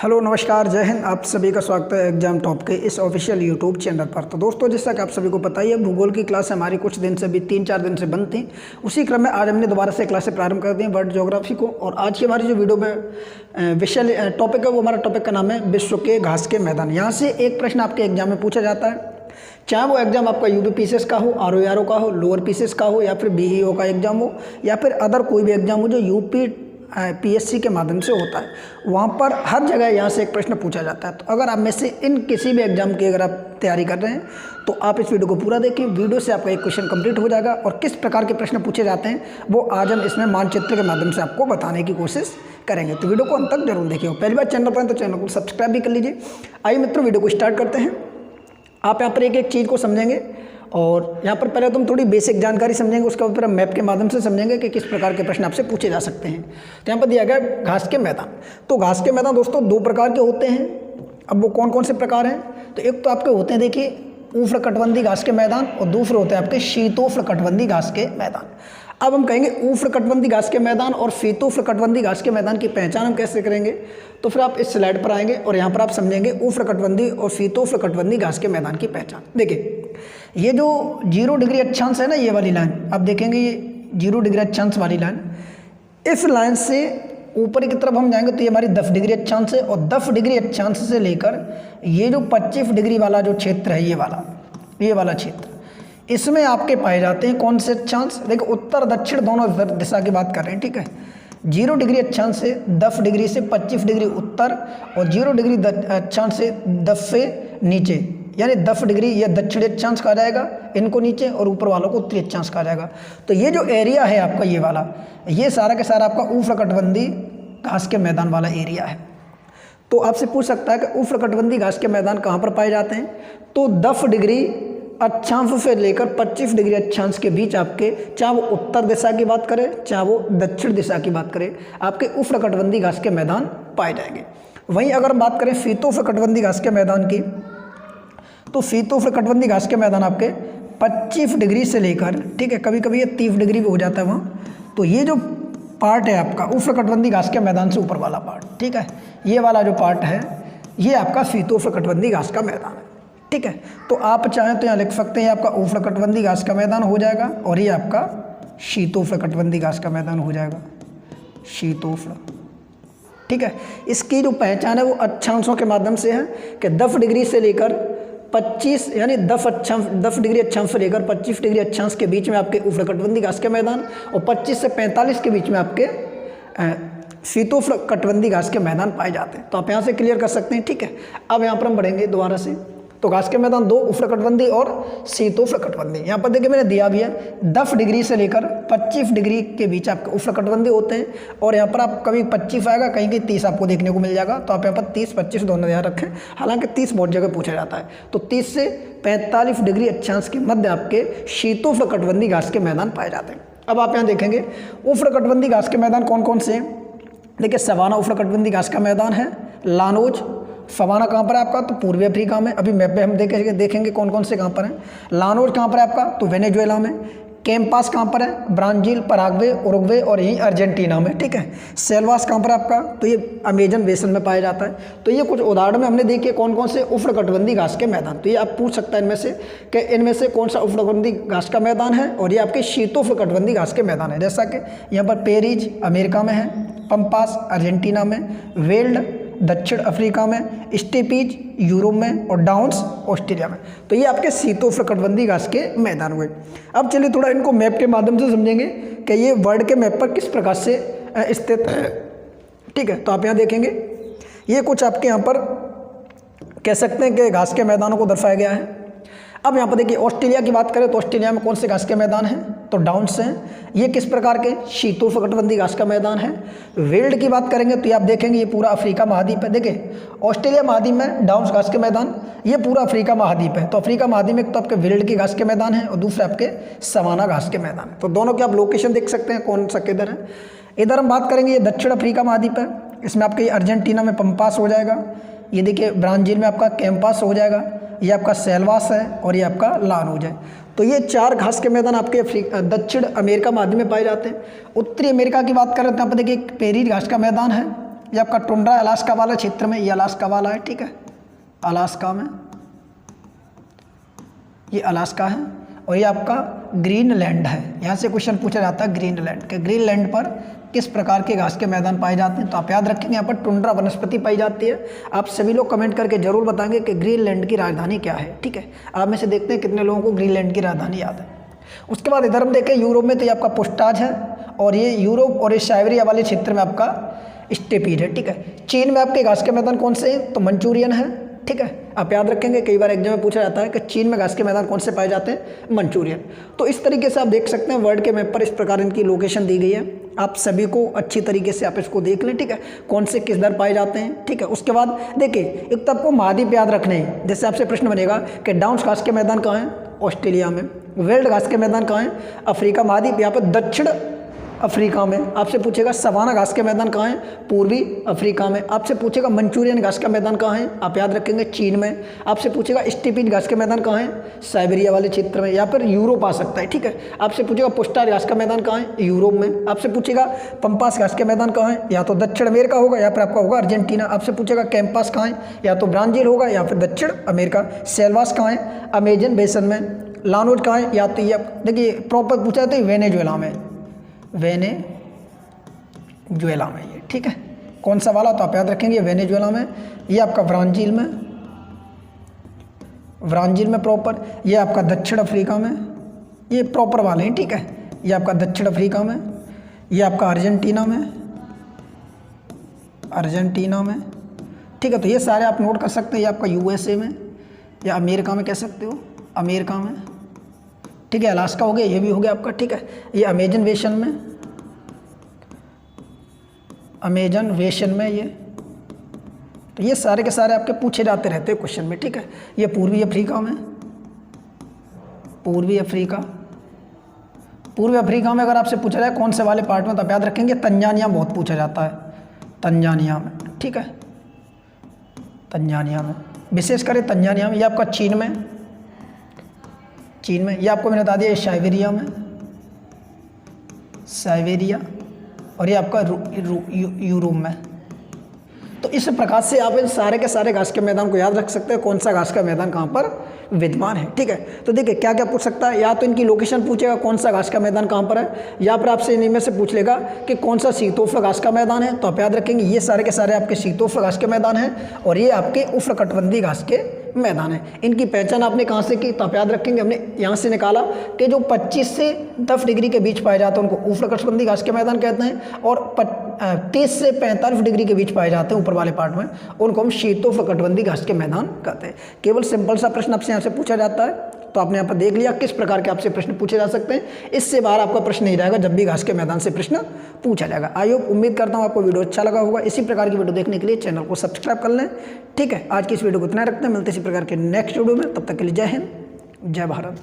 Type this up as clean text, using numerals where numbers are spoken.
Hello नमस्कार जय हिंद। आप सभी का स्वागत है एग्जाम टॉप के इस ऑफिशियल यूट्यूब चैनल पर। तो दोस्तों, जैसा कि आप सभी को पता ही है, भूगोल की क्लास हमारी कुछ दिन से भी 3-4 दिन से बंद थी। उसी क्रम में आज हमने दोबारा से क्लासें प्रारंभ कर दी हैं वर्ल्ड ज्योग्राफी को। और आज की हमारी जो वीडियो में विषय टॉपिक है, वो हमारा टॉपिक का नाम है विश्व के घास के मैदान। यहाँ से एक प्रश्न आपके एग्जाम में पूछा जाता है, चाहे वो एग्जाम आपका यूपी पीसीएस का हो, आरओ का हो, लोअर पीसीएस का हो, या फिर बीईओ का एग्जाम हो, या फिर अदर कोई भी एग्जाम हो जो यूपी पीएससी के माध्यम से होता है, वहाँ पर हर जगह यहाँ से एक प्रश्न पूछा जाता है। तो अगर आप में से इन किसी भी एग्जाम की अगर आप तैयारी कर रहे हैं तो आप इस वीडियो को पूरा देखें। वीडियो से आपका एक क्वेश्चन कंप्लीट हो जाएगा और किस प्रकार के प्रश्न पूछे जाते हैं वो आज हम इसमें मानचित्र के माध्यम से आपको बताने की कोशिश करेंगे। तो वीडियो को अंत तक जरूर देखिए। पहली बार चैनल पर हैं तो चैनल को सब्सक्राइब भी कर लीजिए। आइए मित्रों, वीडियो को स्टार्ट करते हैं। आप यहाँ पर एक एक चीज़ को समझेंगे और यहाँ पर पहले तुम थोड़ी बेसिक जानकारी समझेंगे, उसके बाद फिर हम मैप के माध्यम से समझेंगे कि किस प्रकार के प्रश्न आपसे पूछे जा सकते हैं। तो यहाँ पर दिया गया घास के मैदान। तो घास के मैदान दोस्तों दो प्रकार के होते हैं। अब वो कौन कौन से प्रकार हैं? तो एक तो आपके होते हैं, देखिए, उष्णकटिबंधीय घास के मैदान, और दूसरे होते हैं आपके शीतोष्णकटिबंधीय घास के मैदान। अब हम कहेंगे उष्णकटिबंधीय घास के मैदान और शीतोष्णकटिबंधीय घास के मैदान की पहचान हम कैसे करेंगे। तो फिर आप इस स्लाइड पर आएंगे और यहाँ पर आप समझेंगे उष्णकटिबंधीय और शीतोष्णकटिबंधीय घास के मैदान की पहचान। देखिए, ये जो 0 डिग्री अक्षांश है ना, ये वाली लाइन आप देखेंगे, ये 0 डिग्री अक्षांश वाली लाइन, इस लाइन से ऊपर की तरफ हम जाएंगे तो ये हमारी 10 डिग्री अक्षांश है। और 10 डिग्री अक्षांश से लेकर ये जो 25 डिग्री वाला जो क्षेत्र है, ये वाला क्षेत्र, इसमें आपके पाए जाते हैं कौन से अक्षांश? देखो, उत्तर दक्षिण दोनों दिशा की बात कर रहे हैं, ठीक है। 0 डिग्री अक्षांश से 10 डिग्री से 25 डिग्री उत्तर, और 0 डिग्री अक्षांश से 10 से नीचे, यानी 10 डिग्री ये दक्षिणी अक्षांश कहा जाएगा इनको नीचे, और ऊपर वालों को उत्तरी अक्षांश कहा जाएगा। तो ये जो एरिया है आपका, ये वाला, ये सारा के सारा आपका उष्णकटिबंधीय घास के मैदान वाला एरिया है। तो आपसे पूछ सकता है कि उष्णकटिबंधीय घास के मैदान कहाँ पर पाए जाते हैं? तो 10 डिग्री अक्षांश से लेकर 25 डिग्री अक्षांश के बीच आपके, चाहे वो उत्तर दिशा की बात करें चाहे वो दक्षिण दिशा की बात करें, आपके उष्णकटिबंधीय घास के मैदान पाए जाएंगे। वहीं अगर बात करें शीतोष्णकटिबंधीय घास के मैदान की, तो शीतोष्णकटिबंधीय घास के मैदान आपके 25 डिग्री से लेकर, ठीक है, कभी कभी ये 30 डिग्री भी हो जाता है वहाँ। तो ये जो पार्ट है आपका उष्णकटिबंधीय घास के मैदान से ऊपर वाला पार्ट, ठीक है, ये वाला जो पार्ट है ये आपका शीतोष्णकटिबंधीय घास का मैदान है, ठीक है। तो आप चाहें तो यहाँ लिख सकते हैं आपका उष्णकटिबंधीय घास का मैदान हो जाएगा, और ये आपका शीतोष्णकटिबंधीय घास का मैदान हो जाएगा, शीतोष्ण, ठीक है। इसकी जो पहचान है वो अक्षांशों के माध्यम से है कि 10 डिग्री से लेकर 25, यानी 10 डिग्री अक्षांश से लेकर 25 डिग्री अक्षांश के बीच में आपके उष्णकटिबंधीय घास के मैदान, और 25 से 45 के बीच में आपके शीतोष्णकटिबंधीय घास के मैदान पाए जाते हैं। तो आप यहाँ से क्लियर कर सकते हैं, ठीक है। अब यहाँ पर हम बढ़ेंगे दोबारा से। तो घास के मैदान दो, उष्णकटिबंधीय और शीतोष्णकटिबंधीय। यहाँ पर देखिए मैंने दिया भी है, 10 डिग्री से लेकर 25 डिग्री के बीच आपके उष्णकटिबंधीय होते हैं। और यहाँ पर आप कभी 25 आएगा, कहीं कहीं 30 आपको देखने को मिल जाएगा। तो आप यहाँ पर 30-25 दोनों ध्यान रखें, हालांकि 30 बहुत जगह पूछा जाता है। तो 30 से 45 डिग्री अक्षांश के मध्य आपके शीतोष्णकटिबंधीय घास के मैदान पाए जाते हैं। अब आप यहाँ देखेंगे उष्णकटिबंधीय घास के मैदान कौन कौन से हैं। देखिए, सवाना उष्णकटिबंधीय घास का मैदान है, लानोज। सवाना कहाँ पर है आपका? तो पूर्वी अफ्रीका में। अभी मैप पे हम देखेंगे कौन कौन से कहाँ पर हैं। लानोज कहाँ पर है आपका? तो वेनेजुएला में। कैंपास कहाँ पर है? ब्राज़ील, पराग्वे, उरुग्वे और यहीं अर्जेंटीना में, ठीक है। सेल्वास कहाँ पर है आपका? तो ये अमेजन बेसन में पाया जाता है। तो ये कुछ उदाहरण में हमने देखे कौन कौन से उष्णकटिबंधीय घास के मैदान। तो ये आप पूछ सकता है इनमें से कि इनमें से कौन सा उष्णकटिबंधीय घास का मैदान है, और ये आपके शीतोष्णकटिबंधीय घास के मैदान है। जैसा कि यहाँ पर पेरिज अमेरिका में है, पंपास अर्जेंटीना में, वेल्ड दक्षिण अफ्रीका में, स्टेपीज यूरोप में, और डाउन्स ऑस्ट्रेलिया में। तो ये आपके शीतोष्णकटिबंधीय घास के मैदान हुए। अब चलिए थोड़ा इनको मैप के माध्यम से समझेंगे कि ये वर्ल्ड के मैप पर किस प्रकार से स्थित है, ठीक है। तो आप यहाँ देखेंगे, ये कुछ आपके यहाँ पर कह सकते हैं कि घास के मैदानों को दर्शाया गया है। अब यहाँ पर देखिए, ऑस्ट्रेलिया की बात करें तो ऑस्ट्रेलिया में कौन से घास के मैदान हैं? तो डाउन्स हैं। ये किस प्रकार के? शीतोष्णकटिबंधीय घास का मैदान है। वेल्ड की बात करेंगे तो ये आप देखेंगे ये पूरा अफ्रीका महाद्वीप है। देखिए, ऑस्ट्रेलिया महाद्वीप में डाउन्स घास के मैदान, ये पूरा अफ्रीका महाद्वीप है। तो अफ्रीका महाद्वीप में तो आपके वेल्ड के घास के मैदान है, और दूसरे आपके सवाना घास के मैदान है। तो दोनों के आप लोकेशन देख सकते हैं कौन सा किधर है। इधर हम बात करेंगे, ये दक्षिण अफ्रीका महाद्वीप है, इसमें आपके अर्जेंटीना में पंपास हो जाएगा। ये देखिए, ब्राज़ील में आपका कैंपास हो जाएगा, ये आपका सेल्वास है, और ये आपका लानोज है। तो ये 4 घास के मैदान आपके दक्षिण अमेरिका महाद्वीप में पाए जाते हैं। उत्तरी अमेरिका की बात करें तो यहाँ पर देखिए पेरिज घास का मैदान है, ये आपका टुंड्रा अलास्का वाला क्षेत्र में, ये अलास्का वाला है, ठीक है, अलास्का में, ये अलास्का है। और ये आपका ग्रीनलैंड है, यहाँ से क्वेश्चन पूछा जाता है ग्रीनलैंड के, ग्रीनलैंड पर किस प्रकार के घास के मैदान पाए जाते हैं। तो आप याद रखेंगे यहाँ पर टुंड्रा वनस्पति पाई जाती है। आप सभी लोग कमेंट करके जरूर बताएंगे कि ग्रीनलैंड की राजधानी क्या है, ठीक है। आप में से देखते हैं कितने लोगों को ग्रीनलैंड की राजधानी याद है। उसके बाद इधर हम देखें यूरोप में, तो ये आपका पुस्टाज है, और ये यूरोप और इस साइबेरिया वाले क्षेत्र में आपका स्टेपीड है, ठीक है। चीन में आपके घास के मैदान कौन से हैं, तो मंचूरियन है, ठीक है। आप याद रखेंगे, कई बार एग्जाम में पूछा जाता है कि चीन में घास के मैदान कौन से पाए जाते हैं, मंचूरियन। तो इस तरीके से आप देख सकते हैं वर्ल्ड के मैप पर इस प्रकार इनकी लोकेशन दी गई है। आप सभी को अच्छी तरीके से आप इसको देख लें, ठीक है, कौन से किस दर पाए जाते हैं, ठीक है। उसके बाद देखिए, एक तो आपको महाद्वीप याद रखने हैं। जैसे आपसे प्रश्न बनेगा कि डाउन्स घास के मैदान कहाँ हैं, ऑस्ट्रेलिया में। वेल्ड घास के मैदान कहाँ हैं, अफ्रीका महाद्वीप, यहाँ पर दक्षिण अफ्रीका में। आपसे पूछेगा सवाना घास के मैदान कहाँ हैं, पूर्वी अफ्रीका में। आपसे पूछेगा मंचूरियन घास का मैदान कहाँ है, आप याद रखेंगे चीन में। आपसे पूछेगा स्टेपीड घास के मैदान कहाँ है, साइबेरिया वाले क्षेत्र में, या फिर यूरोप आ सकता है, ठीक है। आपसे पूछेगा पुस्टाज घास का मैदान कहाँ है, यूरोप में। आपसे पूछेगा पंपास घास के मैदान कहाँ है, या तो दक्षिण अमेरिका होगा या फिर आपका होगा अर्जेंटीना। आपसे पूछेगा कैंपास कहाँ है, या तो ब्राज़ील होगा या फिर दक्षिण अमेरिका। सेल्वास कहाँ है, अमेजन बेसन में। लानोज कहाँ है, या तो ये देखिए प्रॉपर पूछा जाता है वेनेजुएला में, वेनेजुएला में ये, ठीक है। कौन सा वाला, तो आप याद रखेंगे वेनेजुएला में। ये आपका ब्राज़ील में प्रॉपर। ये आपका दक्षिण अफ्रीका में, ये प्रॉपर वाले हैं, ठीक है। ये आपका दक्षिण अफ्रीका में। ये आपका अर्जेंटीना में, ठीक है। तो ये सारे आप नोट कर सकते हैं। ये आपका यूएसए में या अमेरिका में कह सकते हो, अमेरिका में, ठीक है। अलास्का हो गया, ये भी हो गया आपका, ठीक है। ये अमेजन वेशन में ये, तो ये सारे के सारे आपके पूछे जाते रहते हैं क्वेश्चन में, ठीक है। ये पूर्वी अफ्रीका में, पूर्वी अफ्रीका में अगर आपसे पूछा जाए कौन से वाले पार्ट में, तो आप याद रखेंगे तंजानिया बहुत पूछा जाता है, तंजानिया में, ठीक है, तंजानिया में, विशेष कर तंजानिया में। ये आपका चीन में, ये आपको मैंने बता दिया, साइबेरिया, और ये आपका यूरोप में। तो इस प्रकार से आप इन सारे के सारे घास के मैदान को याद रख सकते हैं, कौन सा घास का मैदान कहाँ पर विद्यमान है, ठीक है। तो देखिए क्या क्या पूछ सकता है, या तो इनकी लोकेशन पूछेगा कौन सा घास का मैदान कहाँ पर है, या फिर आपसे इन्हीं में से पूछ लेगा कि कौन सा शीतोष्ण घास का मैदान है। तो आप याद रखेंगे ये सारे के सारे आपके शीतोष्ण घास के मैदान हैं, और ये आपके उष्णकटिबंधीय घास के मैदान है। इनकी पहचान आपने कहाँ से की, तो आप याद रखेंगे हमने यहाँ से निकाला कि जो 25 से 10 डिग्री के बीच पाए जाते हैं उनको उष्णकटिबंधीय घास के मैदान कहते हैं, और 30 से 45 डिग्री के बीच पाए जाते हैं ऊपर वाले पार्ट में, उनको हम शीतोष्णकटिबंधीय घास के मैदान कहते हैं। केवल सिंपल सा प्रश्न आपसे यहाँ से पूछा जाता है, तो आपने यहाँ पर देख लिया किस प्रकार के आपसे प्रश्न पूछे जा सकते हैं। इससे बाहर आपका प्रश्न नहीं रहेगा जब भी घास के मैदान से प्रश्न पूछा जाएगा। आई होप, उम्मीद करता हूँ आपको वीडियो अच्छा लगा होगा। इसी प्रकार की वीडियो देखने के लिए चैनल को सब्सक्राइब कर लें, ठीक है। आज की इस वीडियो को इतना रखते हैं, मिलते इसी प्रकार के नेक्स्ट वीडियो में। तब तक के लिए जय हिंद, जय भारत।